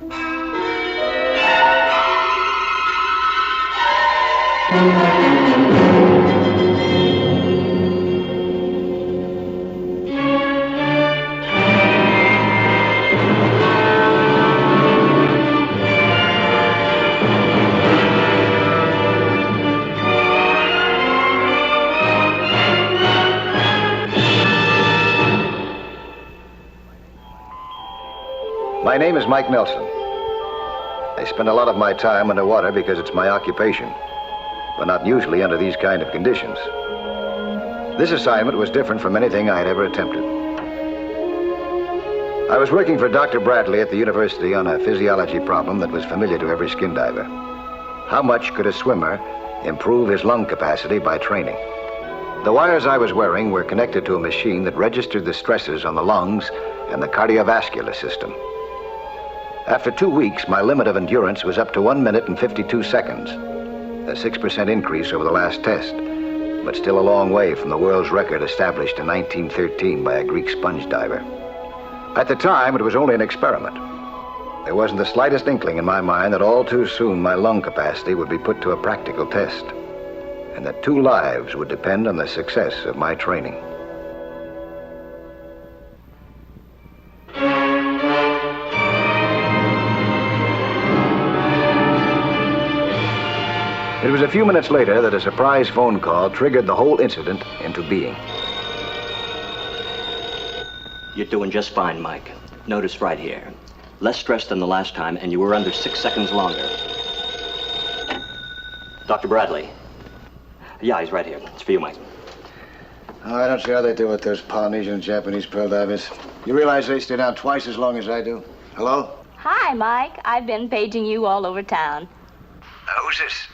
My name is Mike Nelson. I spend a lot of my time underwater because it's my occupation, but not usually under these kind of conditions. This assignment was different from anything I had ever attempted. I was working for Dr. Bradley at the university on a physiology problem that was familiar to every skin diver. How much could a swimmer improve his lung capacity by training? The wires I was wearing were connected to a machine that registered the stresses on the lungs and the cardiovascular system. After 2 weeks, my limit of endurance was up to 1 minute and 52 seconds, a 6% increase over the last test, but still a long way from the world's record established in 1913 by a Greek sponge diver. At the time, it was only an experiment. There wasn't the slightest inkling in my mind that all too soon my lung capacity would be put to a practical test, and that 2 lives would depend on the success of my training. It was a few minutes later that a surprise phone call triggered the whole incident into being. You're doing just fine, Mike. Notice right here. Less stress than the last time, and you were under 6 seconds longer. Dr. Bradley. Yeah, he's right here. It's for you, Mike. Oh, I don't see how they do it, those Polynesian and Japanese pearl divers. You realize they stay down twice as long as I do? Hello? Hi, Mike. I've been paging you all over town. Who's this?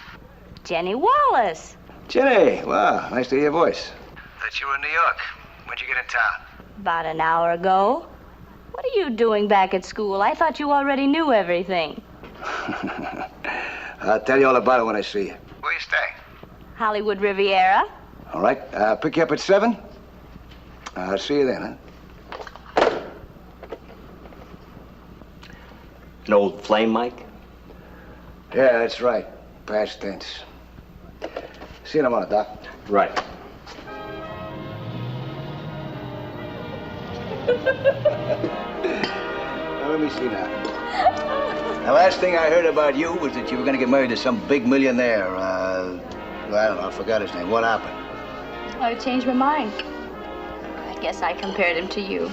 Jenny Wallace. Jenny, wow, nice to hear your voice. Thought you were in New York. When'd you get in town? About an hour ago. What are you doing back at school? I thought you already knew everything. I'll tell you all about it when I see you. Where you staying? Hollywood Riviera. All right, I'll pick you up at 7. I'll see you then, huh? An old flame, Mike? Yeah, that's right. Past tense. See you tomorrow, Doc. Right. Now, let me see now. The last thing I heard about you was that you were going to get married to some big millionaire. I don't know, I forgot his name. What happened? I changed my mind. I guess I compared him to you.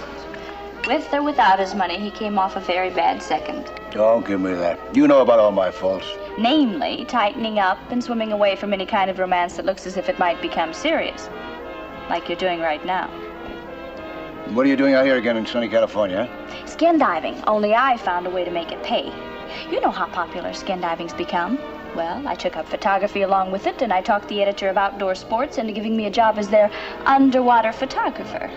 With or without his money, he came off a very bad second. Don't give me that. You know about all my faults. Namely, tightening up and swimming away from any kind of romance that looks as if it might become serious. Like you're doing right now. What are you doing out here again in sunny California, huh? Skin diving, only I found a way to make it pay. You know how popular skin diving's become. Well, I took up photography along with it, and I talked the editor of Outdoor Sports into giving me a job as their underwater photographer.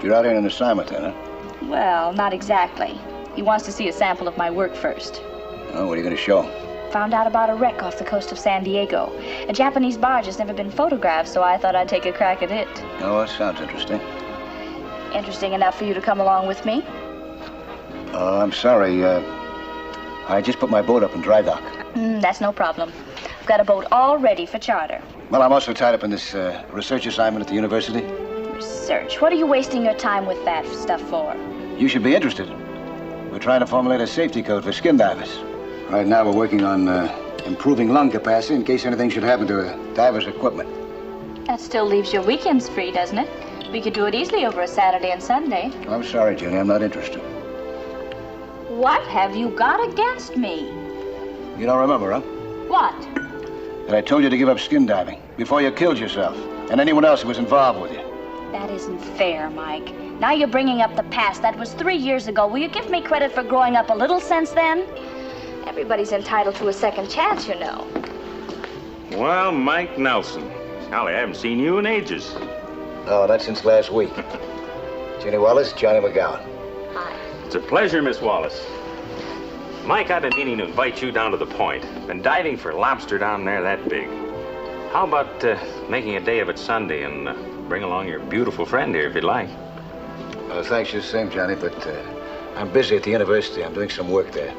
You're out here on an assignment then, huh? Well, not exactly. He wants to see a sample of my work first. Oh, what are you going to show? Found out about a wreck off the coast of San Diego. A Japanese barge has never been photographed, so I thought I'd take a crack at it. Oh, that sounds interesting. Interesting enough for you to come along with me? I'm sorry. I just put my boat up in dry dock. That's no problem. I've got a boat all ready for charter. Well, I'm also tied up in this research assignment at the university. Research? What are you wasting your time with that stuff for? You should be interested. We're trying to formulate a safety code for skin divers. Right now, we're working on improving lung capacity in case anything should happen to a diver's equipment. That still leaves your weekends free, doesn't it? We could do it easily over a Saturday and Sunday. I'm sorry, Jenny. I'm not interested. What have you got against me? You don't remember, huh? What? That I told you to give up skin diving before you killed yourself and anyone else who was involved with you. That isn't fair, Mike. Now you're bringing up the past. That was 3 years ago. Will you give me credit for growing up a little since then? Everybody's entitled to a second chance, you know. Well, Mike Nelson. Golly, I haven't seen you in ages. Oh, that's since last week. Jenny Wallace, Johnny McGowan. Hi. It's a pleasure, Miss Wallace. Mike, I've been meaning to invite you down to the point. Been diving for lobster down there that big. How about making a day of it Sunday and bring along your beautiful friend here if you'd like? Thanks just the same, Johnny, but I'm busy at the university. I'm doing some work there.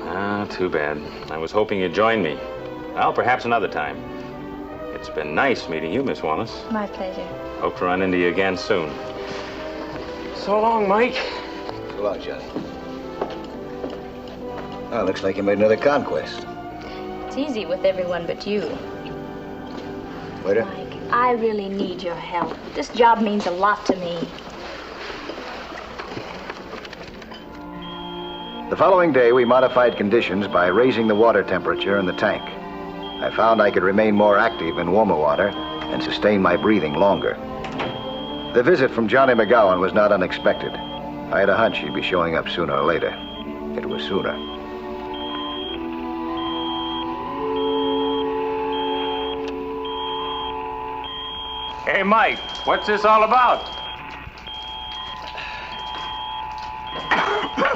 Ah, too bad. I was hoping you'd join me. Well, perhaps another time. It's been nice meeting you, Miss Wallace. My pleasure. Hope to run into you again soon. So long, Mike. So long, Johnny. Oh, looks like you made another conquest. It's easy with everyone but you. Waiter? Mike, I really need your help. This job means a lot to me. The following day, we modified conditions by raising the water temperature in the tank. I found I could remain more active in warmer water and sustain my breathing longer. The visit from Johnny McGowan was not unexpected. I had a hunch he'd be showing up sooner or later. It was sooner. Hey, Mike, what's this all about?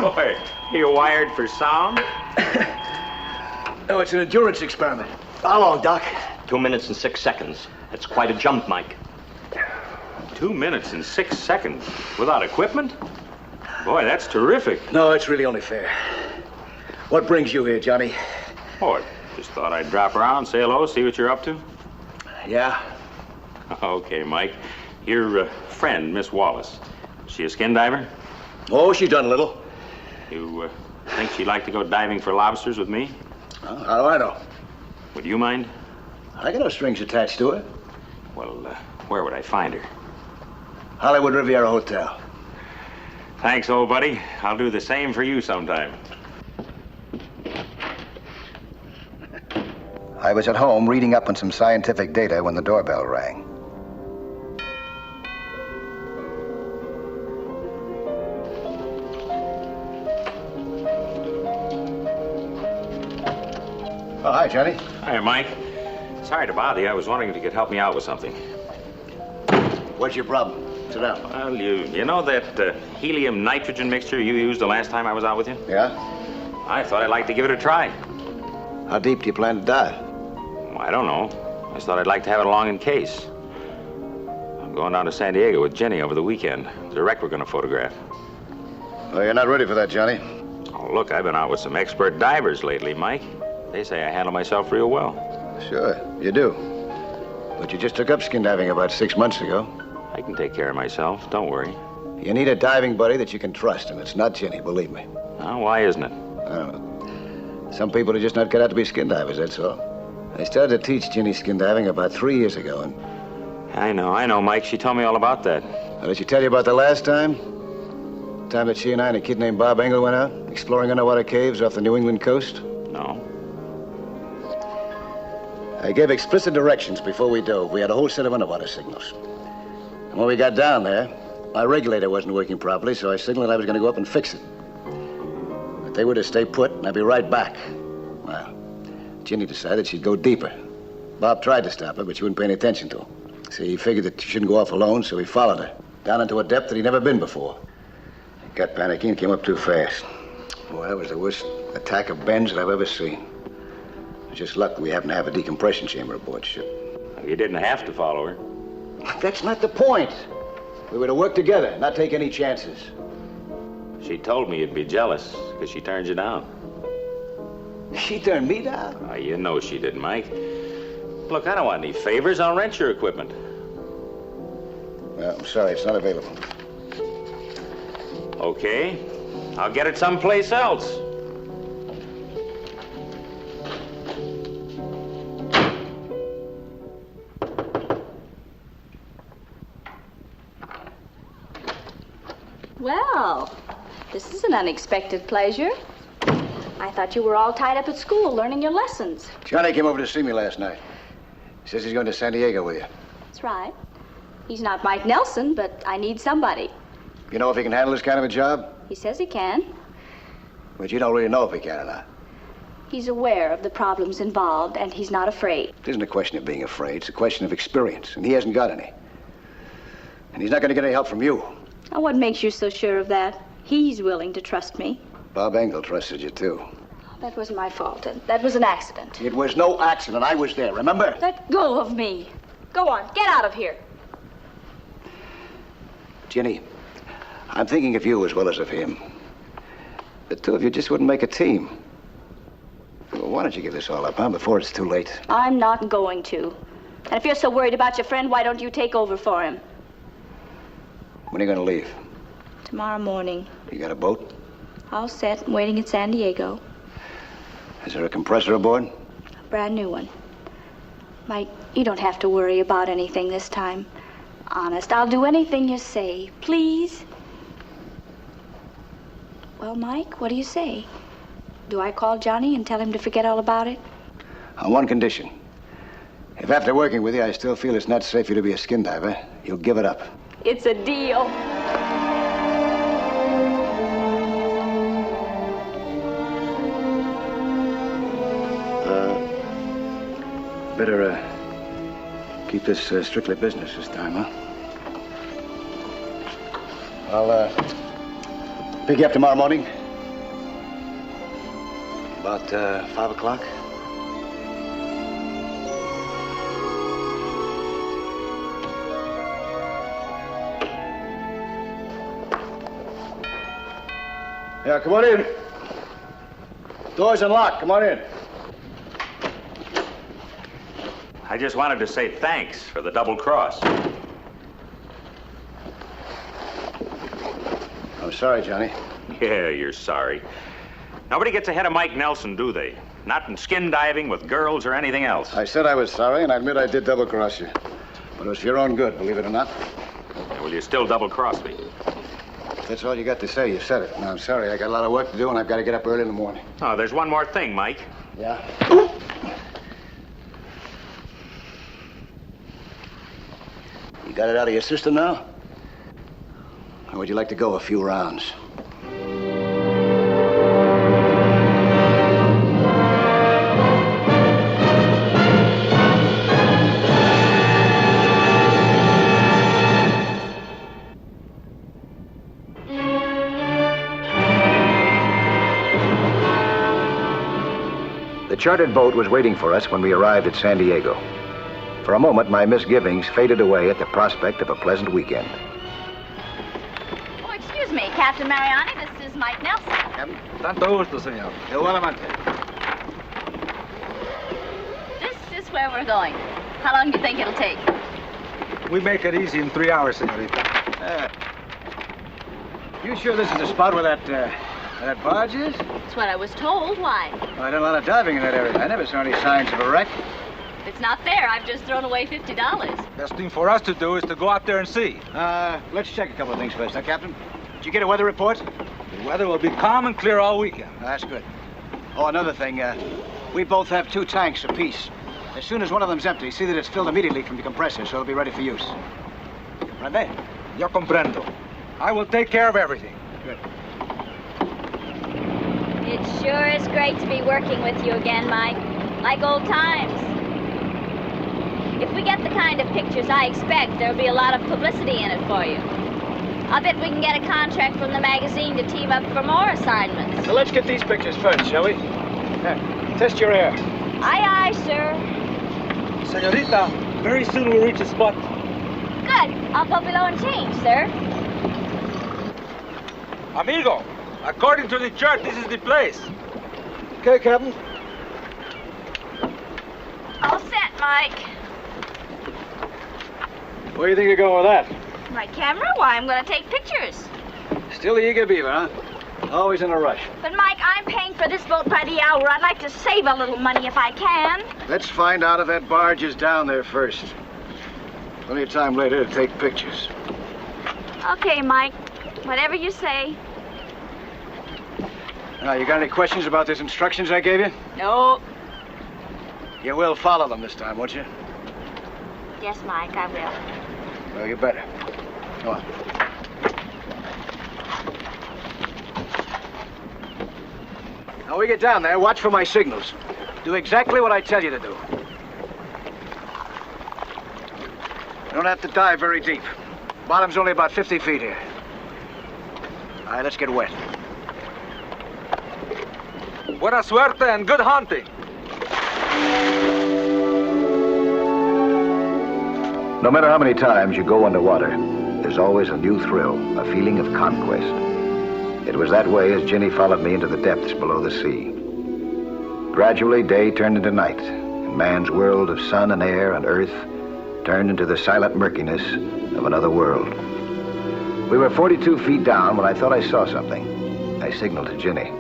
Boy, you wired for sound? No, it's an endurance experiment. How long, Doc? 2 minutes and 6 seconds. That's quite a jump, Mike. 2 minutes and 6 seconds without equipment? Boy, that's terrific. No, it's really only fair. What brings you here, Johnny? Oh, I just thought I'd drop around, say hello, see what you're up to. Yeah? Okay, Mike. Your friend, Miss Wallace. Is she a skin diver? Oh, she done a little. You think she'd like to go diving for lobsters with me? Well, how do I know? Would you mind? I got no strings attached to her. Well, where would I find her? Hollywood Riviera Hotel. Thanks, old buddy. I'll do the same for you sometime. I was at home reading up on some scientific data when the doorbell rang. Oh, hi, Johnny. Hi, Mike. Sorry to bother you. I was wondering if you could help me out with something. What's your problem? Sit down. Well, you know that helium-nitrogen mixture you used the last time I was out with you? Yeah? I thought I'd like to give it a try. How deep do you plan to dive? Well, I don't know. I just thought I'd like to have it along in case. I'm going down to San Diego with Jenny over the weekend. There's a wreck we're going to photograph. Well, you're not ready for that, Johnny. Oh, look, I've been out with some expert divers lately, Mike. They say I handle myself real well. Sure, you do. But you just took up skin diving about 6 months ago. I can take care of myself. Don't worry. You need a diving buddy that you can trust, and it's not Jenny, believe me. Oh, why isn't it? I don't know. Some people are just not cut out to be skin divers, that's all. I started to teach Jenny skin diving about 3 years ago, and... I know, Mike. She told me all about that. Now, did she tell you about the last time? The time that she and I and a kid named Bob Engel went out, exploring underwater caves off the New England coast? No. I gave explicit directions before we dove. We had a whole set of underwater signals. And when we got down there, my regulator wasn't working properly, so I signaled I was going to go up and fix it. But they were to stay put, and I'd be right back. Well, Ginny decided she'd go deeper. Bob tried to stop her, but she wouldn't pay any attention to him. See, he figured that she shouldn't go off alone, so he followed her, down into a depth that he'd never been before. He got panicky and came up too fast. Boy, that was the worst attack of bends that I've ever seen. It's just luck we happen to have a decompression chamber aboard ship. You didn't have to follow her. That's not the point. We were to work together, not take any chances. She told me you'd be jealous because she turned you down. She turned me down? Oh, you know she did, Mike. Look, I don't want any favors. I'll rent your equipment. Well, I'm sorry, it's not available. Okay. I'll get it someplace else. Well, this is an unexpected pleasure. I thought you were all tied up at school learning your lessons. Johnny came over to see me last night. He says he's going to San Diego with you. That's right. He's not Mike Nelson, but I need somebody. You know if he can handle this kind of a job? He says he can. But you don't really know if he can or not. He's aware of the problems involved, and he's not afraid. It isn't a question of being afraid. It's a question of experience, and he hasn't got any. And he's not going to get any help from you. Now, what makes you so sure of that? He's willing to trust me. Bob Engel trusted you, too. That wasn't my fault. That was an accident. It was no accident. I was there, remember? Let go of me. Go on, get out of here. Ginny, I'm thinking of you as well as of him. The two of you just wouldn't make a team. Well, why don't you give this all up, huh, before it's too late? I'm not going to. And if you're so worried about your friend, why don't you take over for him? When are you going to leave? Tomorrow morning. You got a boat? All set, waiting in San Diego. Is there a compressor aboard? A brand new one. Mike, you don't have to worry about anything this time. Honest, I'll do anything you say. Please? Well, Mike, what do you say? Do I call Johnny and tell him to forget all about it? On one condition. If after working with you I still feel it's not safe for you to be a skin diver, you'll give it up. It's a deal. Better keep this strictly business this time, huh? I'll pick you up tomorrow morning. About 5 o'clock. Yeah, come on in. Door's unlocked. Come on in. I just wanted to say thanks for the double cross. I'm sorry, Johnny. Yeah, you're sorry. Nobody gets ahead of Mike Nelson, do they? Not in skin diving with girls or anything else. I said I was sorry, and I admit I did double-cross you. But it was for your own good, believe it or not. Well, you still double-crossed me. If that's all you got to say, you said it. Now, I'm sorry. I got a lot of work to do, and I've got to get up early in the morning. Oh, there's one more thing, Mike. Yeah? You got it out of your system now? Or would you like to go a few rounds? The chartered boat was waiting for us when we arrived at San Diego. For a moment, my misgivings faded away at the prospect of a pleasant weekend. Oh, excuse me, Captain Mariani. This is Mike Nelson. Tanto gusto, señor. Igualmente. This is where we're going. How long do you think it'll take? We make it easy in 3 hours, señorita. You sure this is the spot where that barge is? That's what I was told. Why? Well, I done a lot of diving in that area. I never saw any signs of a wreck. If it's not there, I've just thrown away $50. Best thing for us to do is to go out there and see. Let's check a couple of things first, huh, Captain? Did you get a weather report? The weather will be calm and clear all weekend. That's good. Oh, another thing, we both have 2 tanks apiece. As soon as one of them's empty, see that it's filled immediately from the compressor, so it'll be ready for use. Right there. Yo comprendo. I will take care of everything. Good. It sure is great to be working with you again, Mike. Like old times. If we get the kind of pictures I expect, there'll be a lot of publicity in it for you. I'll bet we can get a contract from the magazine to team up for more assignments. So let's get these pictures first, shall we? Here, test your air. Aye, aye, sir. Señorita, very soon we'll reach a spot. Good. I'll go below and change, sir. Amigo, according to the chart, this is the place. Okay, Captain. All set, Mike. Where do you think you're going with that? My camera? Why, I'm going to take pictures. Still the eager beaver, huh? Always in a rush. But, Mike, I'm paying for this boat by the hour. I'd like to save a little money if I can. Let's find out if that barge is down there first. Plenty of time later to take pictures. Okay, Mike. Whatever you say. Now, you got any questions about these instructions I gave you? No. You will follow them this time, won't you? Yes, Mike, I will. Well, you better. Come on. Now, we get down there, watch for my signals. Do exactly what I tell you to do. You don't have to dive very deep. Bottom's only about 50 feet here. All right, let's get wet. Buena suerte and good hunting. No matter how many times you go underwater, there's always a new thrill, a feeling of conquest. It was that way as Ginny followed me into the depths below the sea. Gradually, day turned into night, and man's world of sun and air and earth turned into the silent murkiness of another world. We were 42 feet down when I thought I saw something. I signaled to Ginny.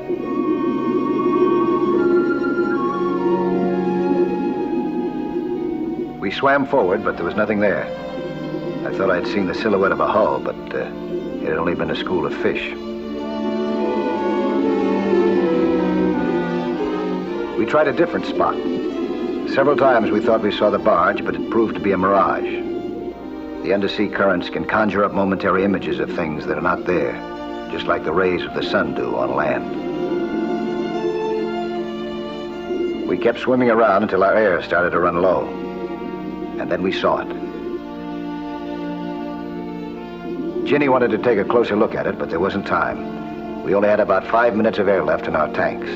We swam forward, but there was nothing there. I thought I'd seen the silhouette of a hull, but it had only been a school of fish. We tried a different spot. Several times we thought we saw the barge, but it proved to be a mirage. The undersea currents can conjure up momentary images of things that are not there, just like the rays of the sun do on land. We kept swimming around until our air started to run low. And then we saw it. Ginny wanted to take a closer look at it, but there wasn't time. We only had about 5 minutes of air left in our tanks.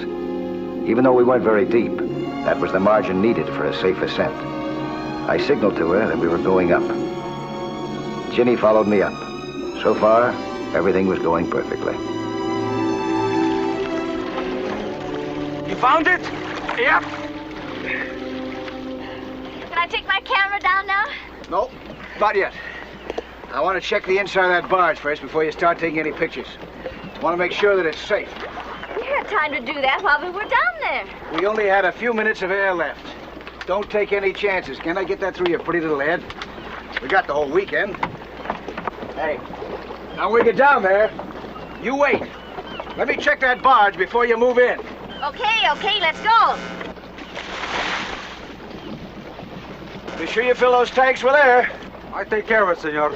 Even though we weren't very deep, that was the margin needed for a safe ascent. I signaled to her that we were going up. Ginny followed me up. So far, everything was going perfectly. You found it? Yep. Can I take my camera down now? Nope, not yet. I want to check the inside of that barge first before you start taking any pictures. I want to make sure that it's safe. We had time to do that while we were down there. We only had a few minutes of air left. Don't take any chances. Can I get that through your pretty little head? We got the whole weekend. Hey, now when we get down there, you wait. Let me check that barge before you move in. Okay, let's go. Be sure you fill those tanks with air. I take care of it, senor.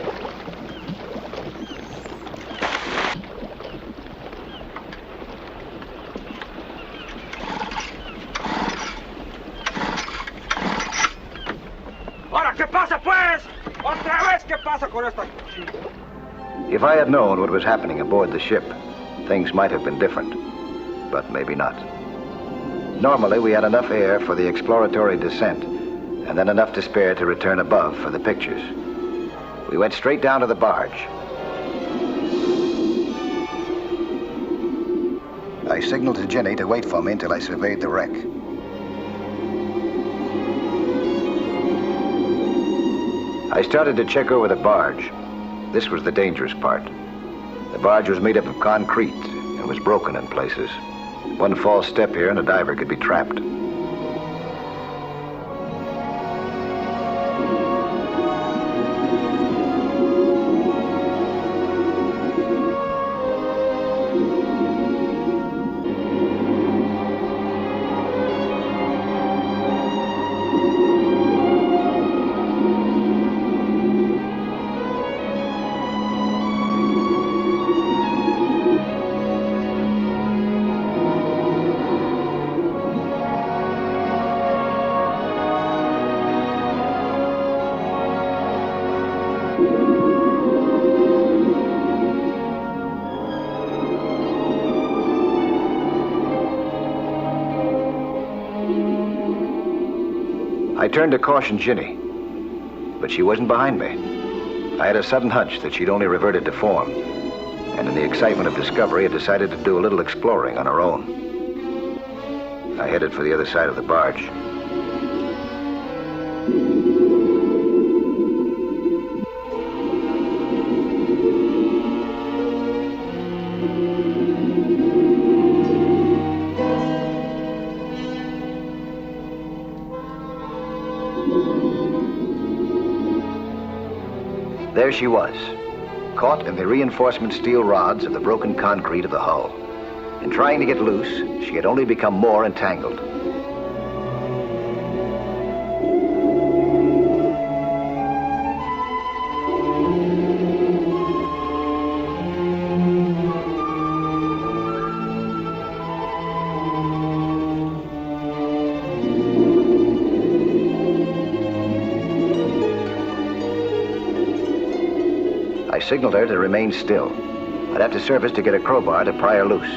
Ahora, ¿qué pasa, pues? Otra vez, ¿qué pasa con esta? If I had known what was happening aboard the ship, things might have been different, but maybe not. Normally, we had enough air for the exploratory descent, and then enough to spare to return above for the pictures. We went straight down to the barge. I signaled to Ginny to wait for me until I surveyed the wreck. I started to check over the barge. This was the dangerous part. The barge was made up of concrete and was broken in places. One false step here and a diver could be trapped. I turned to caution Ginny, but she wasn't behind me. I had a sudden hunch that she'd only reverted to form, and in the excitement of discovery, had decided to do a little exploring on her own. I headed for the other side of the barge. There she was, caught in the reinforcement steel rods of the broken concrete of the hull. In trying to get loose, she had only become more entangled. I signaled her to remain still. I'd have to surface to get a crowbar to pry her loose.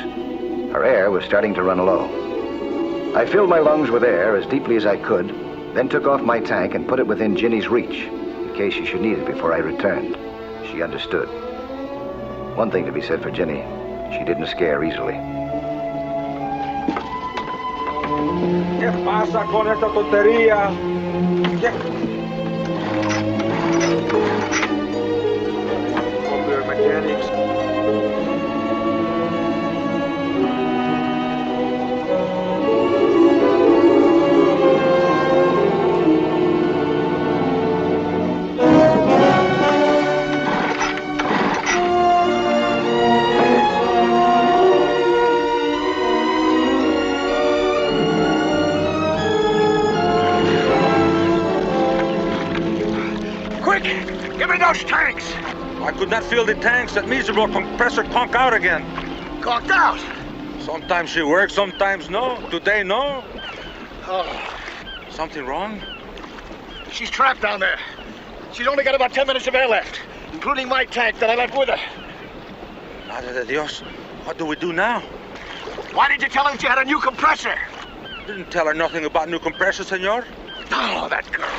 Her air was starting to run low. I filled my lungs with air as deeply as I could, then took off my tank and put it within Ginny's reach, in case she should need it before I returned. She understood. One thing to be said for Ginny. She didn't scare easily. ¿Qué pasa con esta tontería? ¿Qué? Computer mechanics. Quick! Give me those tanks! I could not feel the tanks. That miserable compressor conk out again. Conked out! Sometimes she works, sometimes no. Today, no. Oh, Something wrong? she's trapped down there. She's only got about 10 minutes of air left, including my tank that I left with her. Madre de Dios. What do we do now? Why did you tell her that you had a new compressor? Didn't tell her nothing about new compressor, senor. Oh, that girl.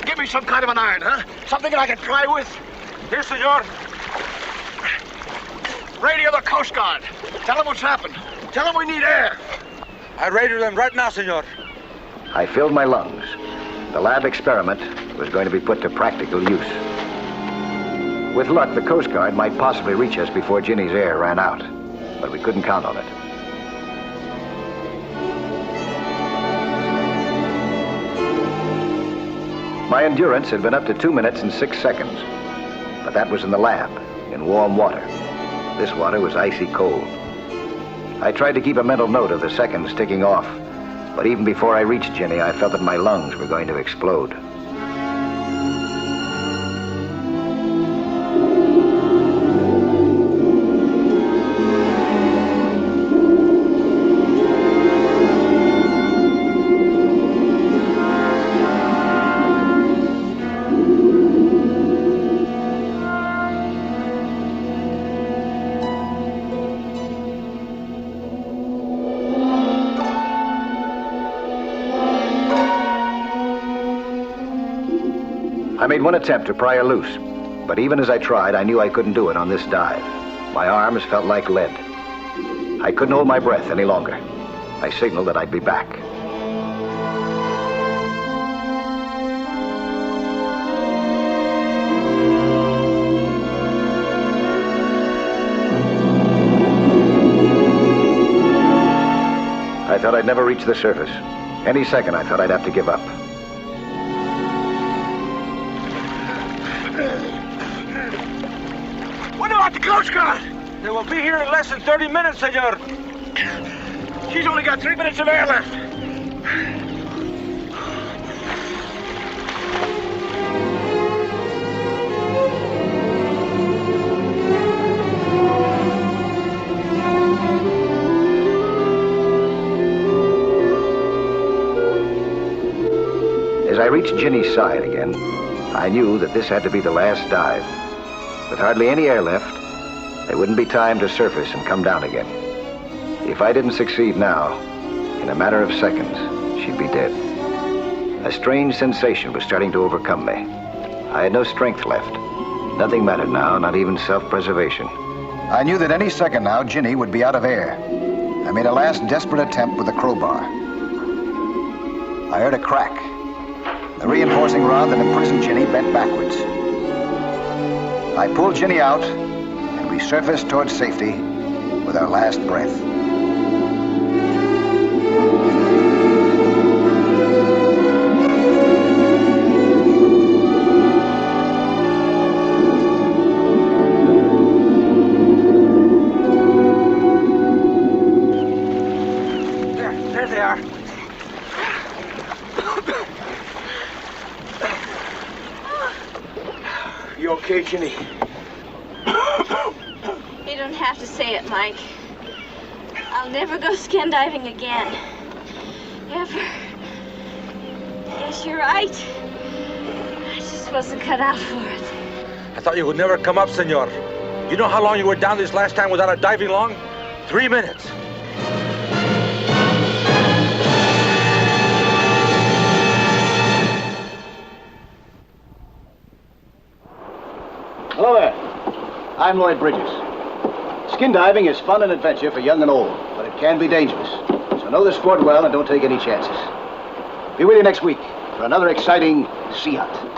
Give me some kind of an iron, huh? Something that I can try with. Here, senor. Radio the Coast Guard. Tell them what's happened. Tell them we need air. I radio them right now, senor. I filled my lungs. The lab experiment was going to be put to practical use. With luck, the Coast Guard might possibly reach us before Ginny's air ran out, but we couldn't count on it. My endurance had been up to 2 minutes and 6 seconds, but that was in the lab, in warm water. This water was icy cold. I tried to keep a mental note of the seconds ticking off, but even before I reached Ginny, I felt that my lungs were going to explode. I made one attempt to pry her loose, but even as I tried, I knew I couldn't do it on this dive. My arms felt like lead. I couldn't hold my breath any longer. I signaled that I'd be back. I thought I'd never reach the surface. Any second, I thought I'd have to give up. What about the Coast Guard? They will be here in less than 30 minutes, senor. She's only got 3 minutes of air left. As I reached Ginny's side again, I knew that this had to be the last dive. With hardly any air left, there wouldn't be time to surface and come down again. If I didn't succeed now, in a matter of seconds, she'd be dead. A strange sensation was starting to overcome me. I had no strength left. Nothing mattered now, not even self-preservation. I knew that any second now, Ginny would be out of air. I made a last desperate attempt with a crowbar. I heard a crack. The reinforcing rod that imprisoned Ginny bent backwards. I pulled Ginny out, and we surfaced towards safety with our last breath. There they are. You okay, Ginny? You don't have to say it, Mike. I'll never go skin diving again. Ever. Yes, you're right. I just wasn't cut out for it. I thought you would never come up, senor. You know how long you were down this last time without a diving long? 3 minutes. Hello there. I'm Lloyd Bridges. Skin diving is fun and adventure for young and old, but it can be dangerous. So know the sport well and don't take any chances. Be with you next week for another exciting sea hunt.